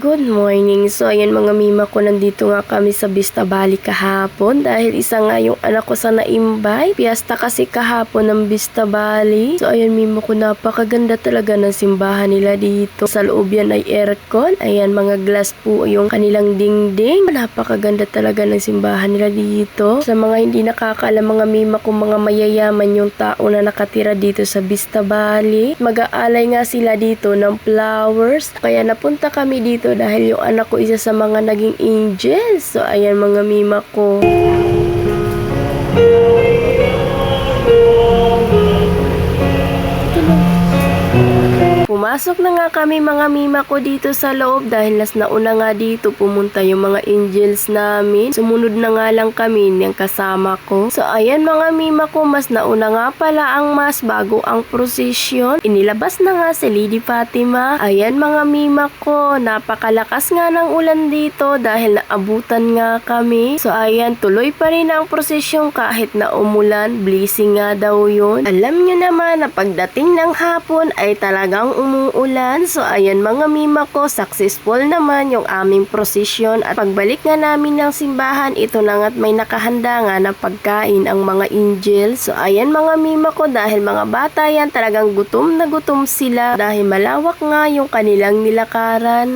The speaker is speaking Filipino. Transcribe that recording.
Good morning. So, ayan mga mima ko, nandito nga kami sa Vista Valley kahapon dahil isa nga yung anak ko sa na-invite. Piyesta kasi kahapon ng Vista Valley. So, ayan mima ko, napakaganda talaga ng simbahan nila dito. Sa loob yan ay aircon. Ayan, mga glass po yung kanilang dingding. Napakaganda talaga ng simbahan nila dito. Sa mga hindi nakakaalam mga mima ko, mga mayayaman yung tao na nakatira dito sa Vista Valley. Mag-aalay nga sila dito ng flowers. Kaya napunta kami dito dahil yung anak ko isa sa mga naging angels. So, ayan mga mima ko. Pumasok na nga kami mga mima ko dito sa loob dahil nauna nga dito pumunta yung mga angels namin. Sumunod na nga lang kami ng kasama ko. So ayan mga mima ko, mas nauna nga pala ang mas bago ang prosesyon. Inilabas na nga si Lady Fatima. Ayan mga mima ko, napakalakas nga ng ulan dito dahil naabutan nga kami. So ayan, tuloy pa rin ang prosesyon kahit na umulan. Blessing nga daw yun. Alam nyo naman na pagdating ng hapon ay talagang umuulan. So ayan mga mima ko, successful naman yung aming prosesyon at pagbalik nga namin ng simbahan, ito na nga't may nakahanda nga na pagkain ang mga angels. So ayan mga mima ko, dahil mga bata yan, talagang gutom na gutom sila dahil malawak nga yung kanilang nilakaran.